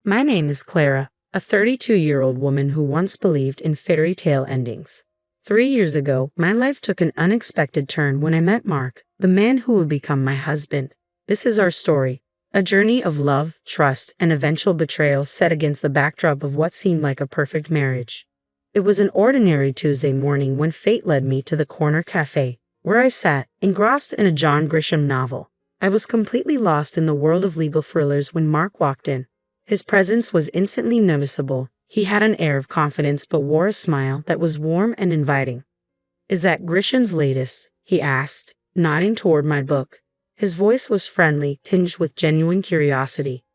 My name is Clara, a 32-year-old woman who once believed in fairy tale endings. 3 years ago, my life took an unexpected turn when I met Mark, the man who would become my husband. This is our story, a journey of love, trust, and eventual betrayal set against the backdrop of what seemed like a perfect marriage. It was an ordinary Tuesday morning when fate led me to the corner cafe, where I sat, engrossed in a John Grisham novel. I was completely lost in the world of legal thrillers when Mark walked in. His presence was instantly noticeable. He had an air of confidence but wore a smile that was warm and inviting. "Is that Grisham's latest?" he asked, nodding toward my book. His voice was friendly, tinged with genuine curiosity.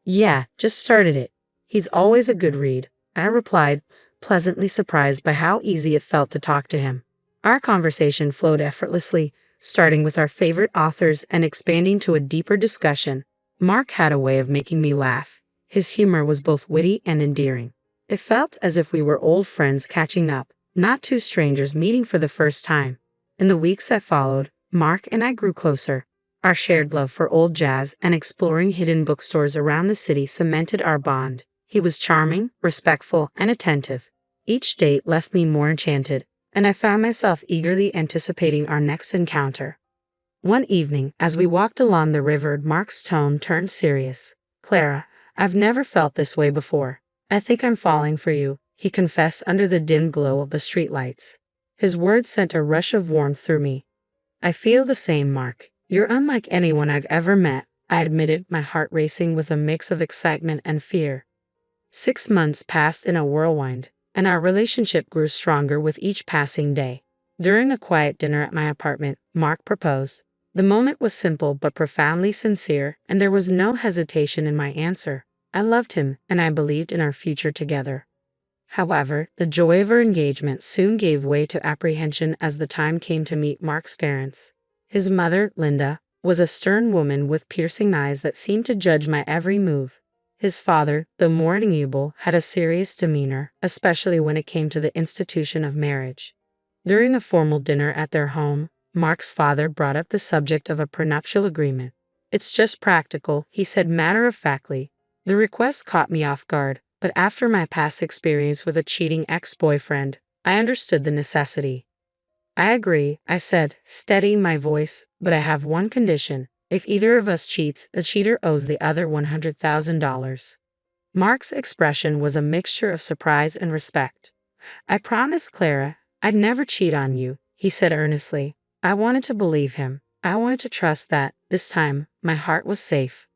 "Yeah, just started it. He's always a good read," I replied, pleasantly surprised by how easy it felt to talk to him. Our conversation flowed effortlessly, starting with our favorite authors and expanding to a deeper discussion. Mark had a way of making me laugh. His humor was both witty and endearing. It felt as if we were old friends catching up, not two strangers meeting for the first time. In the weeks that followed, Mark and I grew closer. Our shared love for old jazz and exploring hidden bookstores around the city cemented our bond. He was charming, respectful, and attentive. Each date left me more enchanted, and I found myself eagerly anticipating our next encounter. One evening, as we walked along the river, Mark's tone turned serious. "Clara, I've never felt this way before. I think I'm falling for you," he confessed under the dim glow of the streetlights. His words sent a rush of warmth through me. "I feel the same, Mark. You're unlike anyone I've ever met," I admitted, my heart racing with a mix of excitement and fear. 6 months passed in a whirlwind, and our relationship grew stronger with each passing day. During a quiet dinner at my apartment, Mark proposed. The moment was simple but profoundly sincere, and there was no hesitation in my answer. I loved him, and I believed in our future together. However, the joy of our engagement soon gave way to apprehension as the time came to meet Mark's parents. His mother, Linda, was a stern woman with piercing eyes that seemed to judge my every move. His father, though more amiable, had a serious demeanor, especially when it came to the institution of marriage. During a formal dinner at their home, Mark's father brought up the subject of a prenuptial agreement. "It's just practical," he said matter-of-factly. The request caught me off guard, but after my past experience with a cheating ex-boyfriend, I understood the necessity. "I agree," I said, steadying my voice, "but I have one condition. If either of us cheats, the cheater owes the other $100,000. Mark's expression was a mixture of surprise and respect. "I promised Clara I'd never cheat on you," he said earnestly. I wanted to believe him. I wanted to trust that, this time, my heart was safe.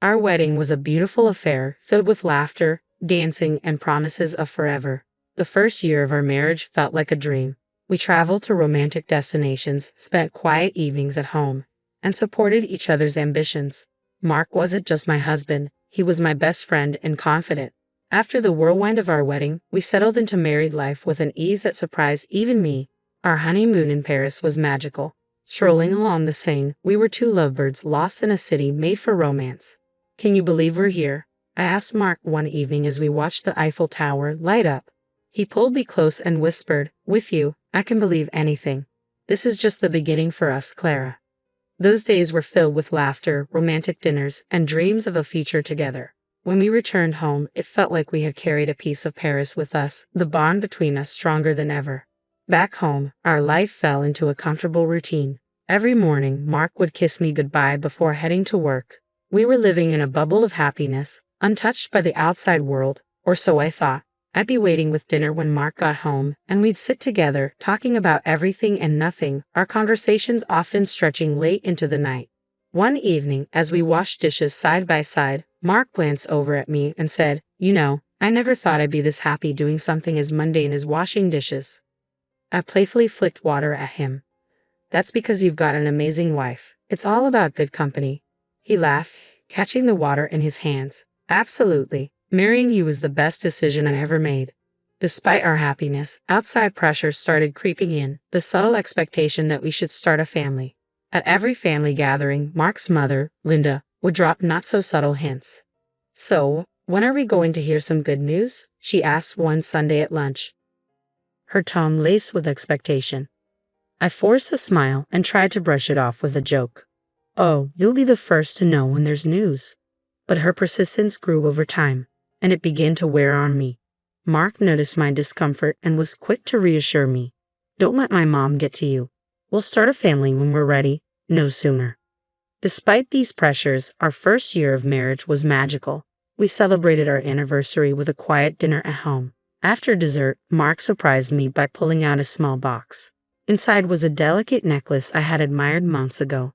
Our wedding was a beautiful affair, filled with laughter, dancing, and promises of forever. The first year of our marriage felt like a dream. We traveled to romantic destinations, spent quiet evenings at home, and supported each other's ambitions. Mark wasn't just my husband, he was my best friend and confidant. After the whirlwind of our wedding, we settled into married life with an ease that surprised even me. Our honeymoon in Paris was magical. Strolling along the Seine, we were two lovebirds lost in a city made for romance. "Can you believe we're here?" I asked Mark one evening as we watched the Eiffel Tower light up. He pulled me close and whispered, "With you, I can believe anything. This is just the beginning for us, Clara." Those days were filled with laughter, romantic dinners, and dreams of a future together. When we returned home, it felt like we had carried a piece of Paris with us, the bond between us stronger than ever. Back home, our life fell into a comfortable routine. Every morning, Mark would kiss me goodbye before heading to work. We were living in a bubble of happiness, untouched by the outside world, or so I thought. I'd be waiting with dinner when Mark got home, and we'd sit together, talking about everything and nothing, our conversations often stretching late into the night. One evening, as we washed dishes side by side, Mark glanced over at me and said, "You know, I never thought I'd be this happy doing something as mundane as washing dishes." I playfully flicked water at him. "That's because you've got an amazing wife. It's all about good company." He laughed, catching the water in his hands. "Absolutely. Marrying you was the best decision I ever made." Despite our happiness, outside pressures started creeping in, the subtle expectation that we should start a family. At every family gathering, Mark's mother, Linda, would drop not-so-subtle hints. "So, when are we going to hear some good news?" she asked one Sunday at lunch, her tone laced with expectation. I forced a smile and tried to brush it off with a joke. "Oh, you'll be the first to know when there's news." but her persistence grew over time, and it began to wear on me. Mark noticed my discomfort and was quick to reassure me. Don't let my mom get to you. We'll start a family when we're ready, no sooner. Despite these pressures, our first year of marriage was magical. We celebrated our anniversary with a quiet dinner at home. After dessert, Mark surprised me by pulling out a small box. Inside was a delicate necklace I had admired months ago.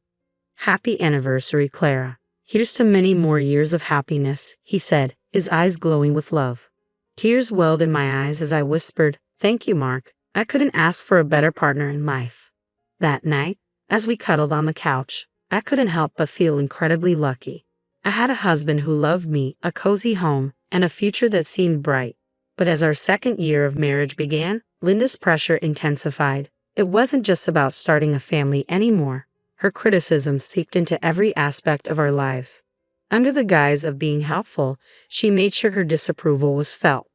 Happy anniversary, Clara. Here's to many more years of happiness, he said, his eyes glowing with love. Tears welled in my eyes as I whispered, "Thank you, Mark. I couldn't ask for a better partner in life." That night, as we cuddled on the couch, I couldn't help but feel incredibly lucky. I had a husband who loved me, a cozy home, and a future that seemed bright. But as our second year of marriage began, Linda's pressure intensified. It wasn't just about starting a family anymore. Her criticisms seeped into every aspect of our lives. Under the guise of being helpful, she made sure her disapproval was felt.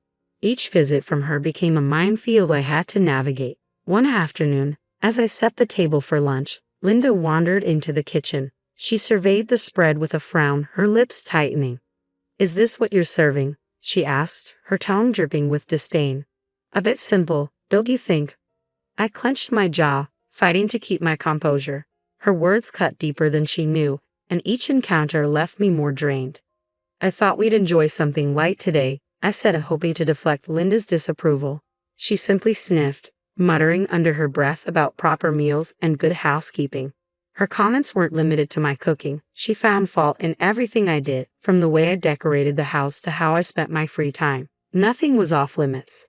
Each visit from her became a minefield I had to navigate. One afternoon, as I set the table for lunch, Linda wandered into the kitchen. She surveyed the spread with a frown, her lips tightening. "Is this what you're serving?" she asked, her tone dripping with disdain. "A bit simple, don't you think?" I clenched my jaw, fighting to keep my composure. Her words cut deeper than she knew, and each encounter left me more drained. "I thought we'd enjoy something light today," I said, hoping to deflect Linda's disapproval. She simply sniffed, muttering under her breath about proper meals and good housekeeping. Her comments weren't limited to my cooking. She found fault in everything I did, from the way I decorated the house to how I spent my free time. Nothing was off limits.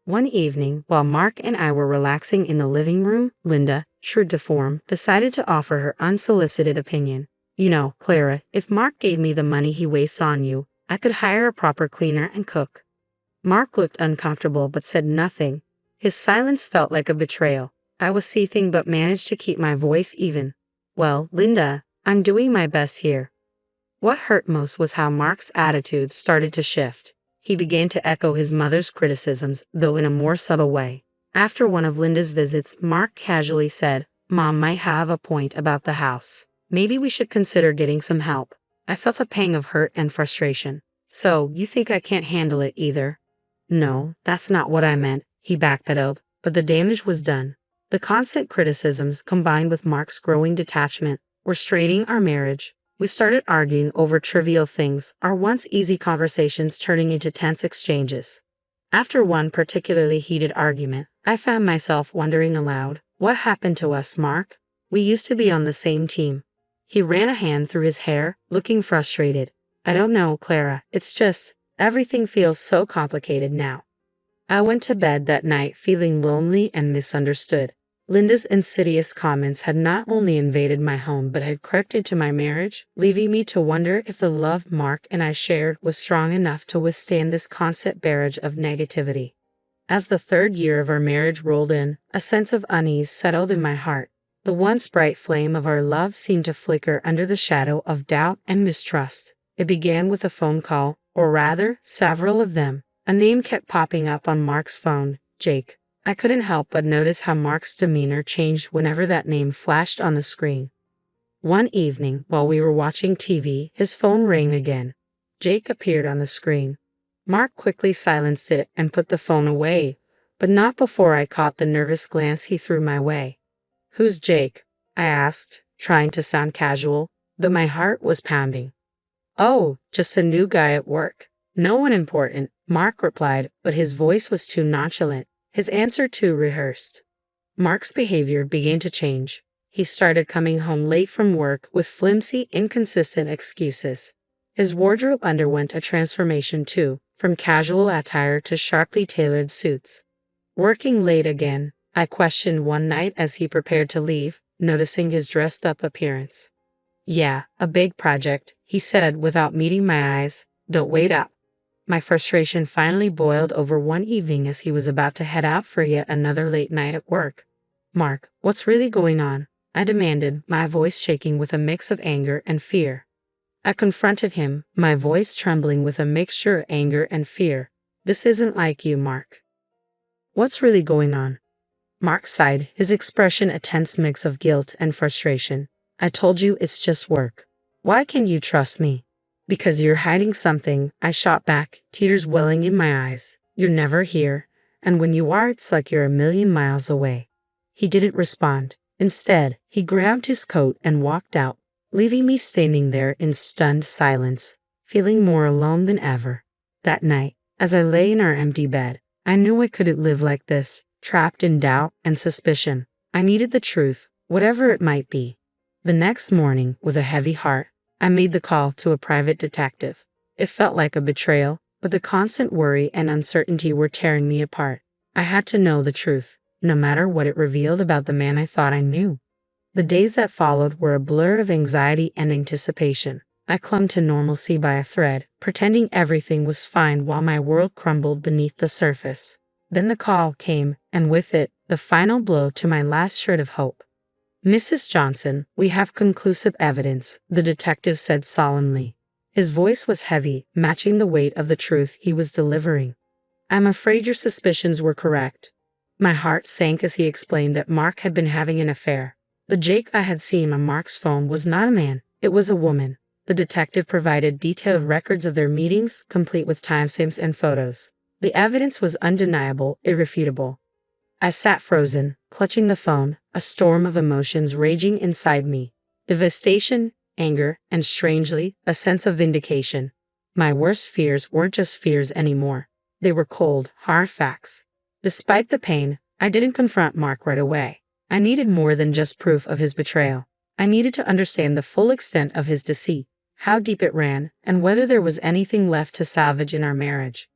One evening, while Mark and I were relaxing in the living room, Linda, true to form, decided to offer her unsolicited opinion. "You know, Clara, if Mark gave me the money he wastes on you, I could hire a proper cleaner and cook." Mark looked uncomfortable but said nothing. His silence felt like a betrayal. I was seething but managed to keep my voice even. "Well, Linda, I'm doing my best here." What hurt most was how Mark's attitude started to shift. He began to echo his mother's criticisms, though in a more subtle way. After one of Linda's visits, Mark casually said, "Mom might have a point about the house. Maybe we should consider getting some help." I felt a pang of hurt and frustration. "So, you think I can't handle it either?" "No, that's not what I meant," he backpedaled, but the damage was done. The constant criticisms, combined with Mark's growing detachment, were straining our marriage. We started arguing over trivial things, our once easy conversations turning into tense exchanges. After one particularly heated argument, I found myself wondering aloud, "What happened to us, Mark? We used to be on the same team." He ran a hand through his hair, looking frustrated. "I don't know, Clara. It's just, everything feels so complicated now." I went to bed that night feeling lonely and misunderstood. Linda's insidious comments had not only invaded my home but had crept into my marriage, leaving me to wonder if the love Mark and I shared was strong enough to withstand this constant barrage of negativity. As the third year of our marriage rolled in, a sense of unease settled in my heart. The once bright flame of our love seemed to flicker under the shadow of doubt and mistrust. It began with a phone call, or rather, several of them. A name kept popping up on Mark's phone, Jake. I couldn't help but notice how Mark's demeanor changed whenever that name flashed on the screen. One evening, while we were watching TV, his phone rang again. Jake appeared on the screen. Mark quickly silenced it and put the phone away, but not before I caught the nervous glance he threw my way. "Who's Jake?" I asked, trying to sound casual, though my heart was pounding. "Oh, just a new guy at work. No one important," Mark replied, but his voice was too nonchalant, his answer too rehearsed. Mark's behavior began to change. He started coming home late from work with flimsy, inconsistent excuses. His wardrobe underwent a transformation too, from casual attire to sharply tailored suits. Working late again, I questioned one night as he prepared to leave, noticing his dressed-up appearance. "Yeah, a big project," he said without meeting my eyes. "Don't wait up." My frustration finally boiled over one evening as he was about to head out for yet another late night at work. "Mark, what's really going on?" I demanded, my voice shaking with a mix of anger and fear. I confronted him, my voice trembling with a mixture of anger and fear. "This isn't like you, Mark." "What's really going on?" Mark sighed, his expression a tense mix of guilt and frustration. "I told you it's just work. Why can't you trust me?" Because you're hiding something, I shot back, tears welling in my eyes. You're never here, and when you are, it's like you're a million miles away. He didn't respond. Instead, he grabbed his coat and walked out, leaving me standing there in stunned silence, feeling more alone than ever. That night, as I lay in our empty bed, I knew I couldn't live like this, trapped in doubt and suspicion. I needed the truth, whatever it might be. The next morning, with a heavy heart, I made the call to a private detective. It felt like a betrayal, but the constant worry and uncertainty were tearing me apart. I had to know the truth, no matter what it revealed about the man I thought I knew. The days that followed were a blur of anxiety and anticipation. I clung to normalcy by a thread, pretending everything was fine while my world crumbled beneath the surface. Then the call came, and with it, the final blow to my last shred of hope. "Mrs. Johnson, we have conclusive evidence," the detective said solemnly. His voice was heavy, matching the weight of the truth he was delivering. "I'm afraid your suspicions were correct." My heart sank as he explained that Mark had been having an affair. The Jake I had seen on Mark's phone was not a man, it was a woman. The detective provided detailed records of their meetings, complete with timestamps and photos. The evidence was undeniable, irrefutable. I sat frozen, clutching the phone, a storm of emotions raging inside me. Devastation, anger, and strangely, a sense of vindication. My worst fears weren't just fears anymore. They were cold, hard facts. Despite the pain, I didn't confront Mark right away. I needed more than just proof of his betrayal. I needed to understand the full extent of his deceit, how deep it ran, and whether there was anything left to salvage in our marriage.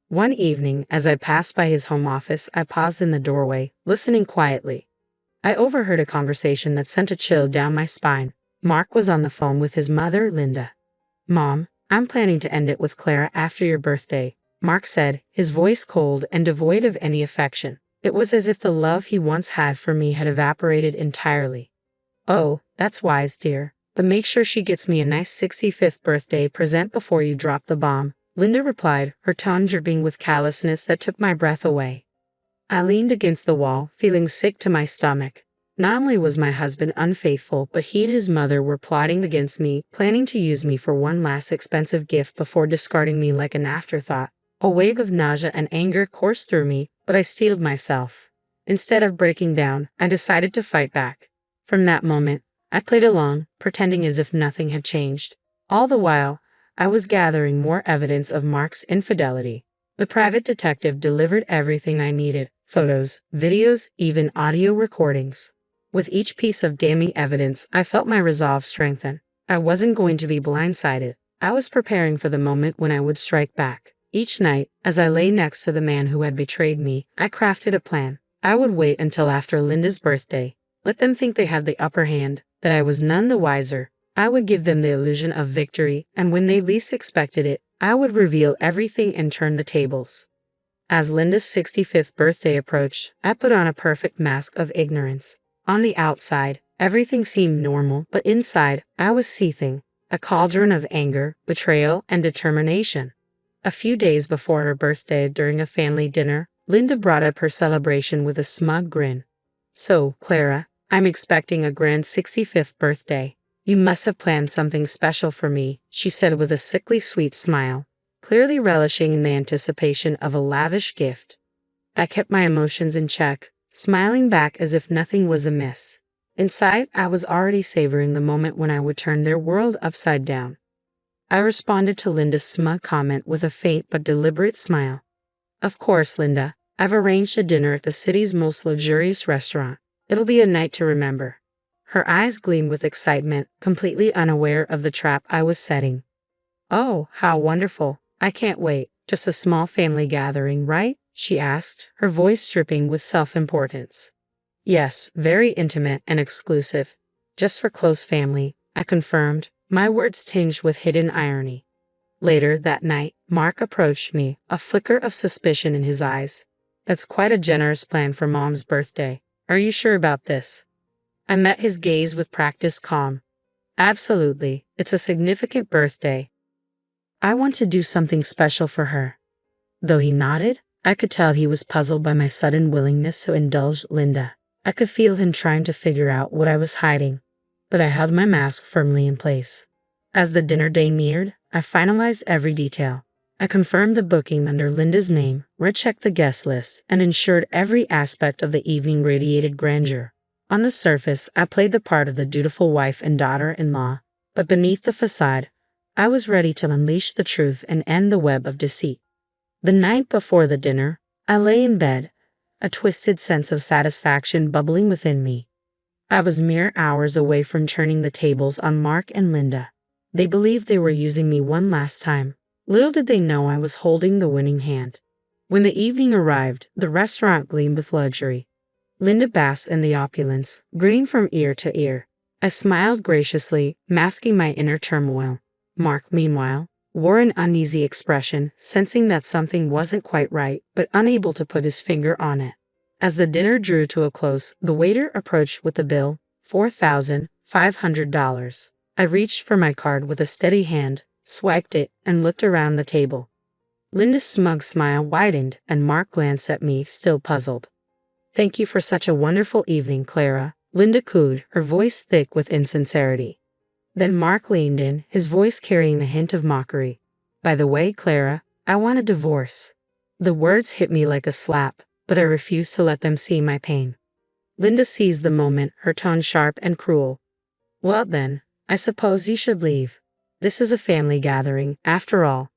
One evening, as I passed by his home office, I paused in the doorway, listening quietly. I overheard a conversation that sent a chill down my spine. Mark was on the phone with his mother, Linda. "Mom, I'm planning to end it with Clara after your birthday," Mark said, his voice cold and devoid of any affection. It was as if the love he once had for me had evaporated entirely. "Oh, that's wise, dear. But make sure she gets me a nice 65th birthday present before you drop the bomb," Linda replied, her tone dripping with callousness that took my breath away. I leaned against the wall, feeling sick to my stomach. Not only was my husband unfaithful, but he and his mother were plotting against me, planning to use me for one last expensive gift before discarding me like an afterthought. A wave of nausea and anger coursed through me, but I steeled myself. Instead of breaking down, I decided to fight back. From that moment, I played along, pretending as if nothing had changed. All the while, I was gathering more evidence of Mark's infidelity. The private detective delivered everything I needed: photos, videos, even audio recordings. With each piece of damning evidence, I felt my resolve strengthen. I wasn't going to be blindsided. I was preparing for the moment when I would strike back. Each night, as I lay next to the man who had betrayed me, I crafted a plan. I would wait until after Linda's birthday. Let them think they had the upper hand, that I was none the wiser. I would give them the illusion of victory, and when they least expected it, I would reveal everything and turn the tables. As Linda's 65th birthday approached, I put on a perfect mask of ignorance. On the outside, everything seemed normal, but inside, I was seething, a cauldron of anger, betrayal, and determination. A few days before her birthday, during a family dinner, Linda brought up her celebration with a smug grin. "So, Clara, I'm expecting a grand 65th birthday. You must have planned something special for me," she said with a sickly sweet smile, clearly relishing in the anticipation of a lavish gift. I kept my emotions in check, smiling back as if nothing was amiss. Inside, I was already savoring the moment when I would turn their world upside down. I responded to Linda's smug comment with a faint but deliberate smile. "Of course, Linda. I've arranged a dinner at the city's most luxurious restaurant. It'll be a night to remember." Her eyes gleamed with excitement, completely unaware of the trap I was setting. "Oh, how wonderful. I can't wait. Just a small family gathering, right?" she asked, her voice dripping with self-importance. "Yes, very intimate and exclusive. Just for close family," I confirmed, my words tinged with hidden irony. Later that night, Mark approached me, a flicker of suspicion in his eyes. "That's quite a generous plan for Mom's birthday. Are you sure about this?" I met his gaze with practiced calm. "Absolutely. It's a significant birthday. I want to do something special for her." Though he nodded, I could tell he was puzzled by my sudden willingness to indulge Linda. I could feel him trying to figure out what I was hiding, but I held my mask firmly in place. As the dinner day neared, I finalized every detail. I confirmed the booking under Linda's name, rechecked the guest list, and ensured every aspect of the evening radiated grandeur. On the surface, I played the part of the dutiful wife and daughter-in-law, but beneath the facade, I was ready to unleash the truth and end the web of deceit. The night before the dinner, I lay in bed, a twisted sense of satisfaction bubbling within me. I was mere hours away from turning the tables on Mark and Linda. They believed they were using me one last time. Little did they know I was holding the winning hand. When the evening arrived, the restaurant gleamed with luxury. Linda basked in the opulence, grinning from ear to ear. I smiled graciously, masking my inner turmoil. Mark, meanwhile, wore an uneasy expression, sensing that something wasn't quite right, but unable to put his finger on it. As the dinner drew to a close, the waiter approached with the bill, $4,500. I reached for my card with a steady hand, swiped it, and looked around the table. Linda's smug smile widened, and Mark glanced at me, still puzzled. "Thank you for such a wonderful evening, Clara," Linda cooed, her voice thick with insincerity. Then Mark leaned in, his voice carrying a hint of mockery. "By the way, Clara, I want a divorce." The words hit me like a slap, but I refused to let them see my pain. Linda seized the moment, her tone sharp and cruel. "Well then, I suppose you should leave. This is a family gathering, after all."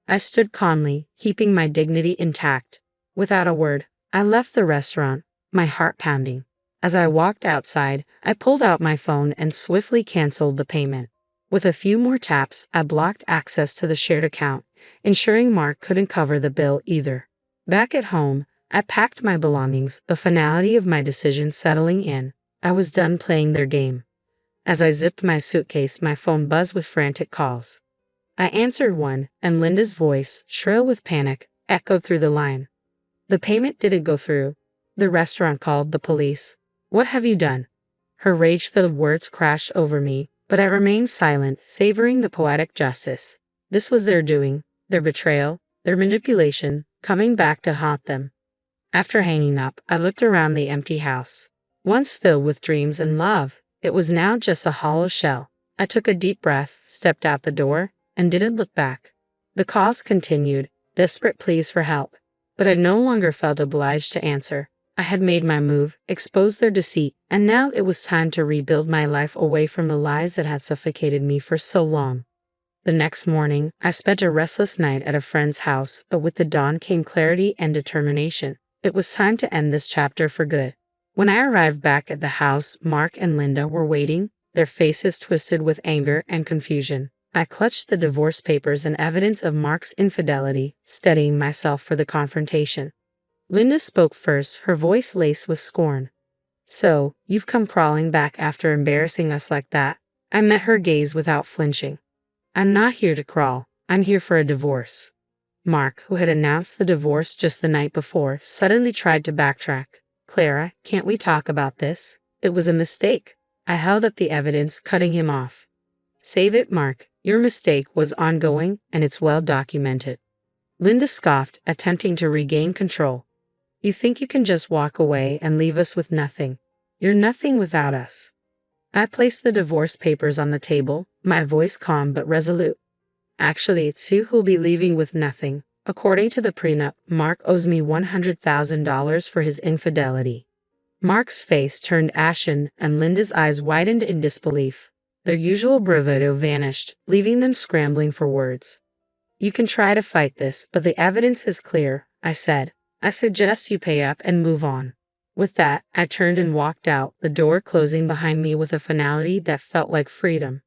I stood calmly, keeping my dignity intact. Without a word, I left the restaurant, my heart pounding. As I walked outside, I pulled out my phone and swiftly canceled the payment. With a few more taps, I blocked access to the shared account, ensuring Mark couldn't cover the bill either. Back at home, I packed my belongings, the finality of my decision settling in. I was done playing their game. As I zipped my suitcase, my phone buzzed with frantic calls. I answered one, and Linda's voice, shrill with panic, echoed through the line. "The payment didn't go through. The restaurant called the police." "What have you done?" Her rage-filled words crashed over me, but I remained silent, savoring the poetic justice. This was their doing, their betrayal, their manipulation, coming back to haunt them. After hanging up, I looked around the empty house. Once filled with dreams and love, it was now just a hollow shell. I took a deep breath, stepped out the door, and didn't look back. The calls continued, desperate pleas for help, but I no longer felt obliged to answer. I had made my move, exposed their deceit, and now it was time to rebuild my life away from the lies that had suffocated me for so long. The next morning, I spent a restless night at a friend's house, but with the dawn came clarity and determination. It was time to end this chapter for good. When I arrived back at the house, Mark and Linda were waiting, their faces twisted with anger and confusion. I clutched the divorce papers and evidence of Mark's infidelity, steadying myself for the confrontation. Linda spoke first, her voice laced with scorn. "So, you've come crawling back after embarrassing us like that?" I met her gaze without flinching. "I'm not here to crawl. I'm here for a divorce." Mark, who had announced the divorce just the night before, suddenly tried to backtrack. "Clara, can't we talk about this? It was a mistake." I held up the evidence, cutting him off. "Save it, Mark. Your mistake was ongoing, and it's well documented." Linda scoffed, attempting to regain control. "You think you can just walk away and leave us with nothing? You're nothing without us." I placed the divorce papers on the table, my voice calm but resolute. "Actually, it's you who'll be leaving with nothing. According to the prenup, Mark owes me $100,000 for his infidelity." Mark's face turned ashen, and Linda's eyes widened in disbelief. Their usual bravado vanished, leaving them scrambling for words. "You can try to fight this, but the evidence is clear," I said. "I suggest you pay up and move on." With that, I turned and walked out, the door closing behind me with a finality that felt like freedom.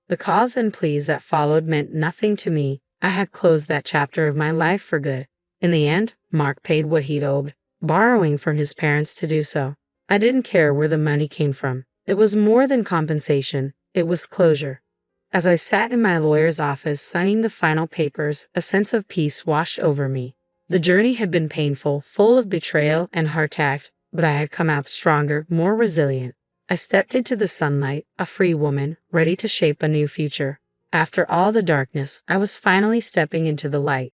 The calls and pleas that followed meant nothing to me. I had closed that chapter of my life for good. In the end, Mark paid what he'd owed, borrowing from his parents to do so. I didn't care where the money came from. It was more than compensation. It was closure. As I sat in my lawyer's office signing the final papers, a sense of peace washed over me. The journey had been painful, full of betrayal and heartache, but I had come out stronger, more resilient. I stepped into the sunlight, a free woman, ready to shape a new future. After all the darkness, I was finally stepping into the light.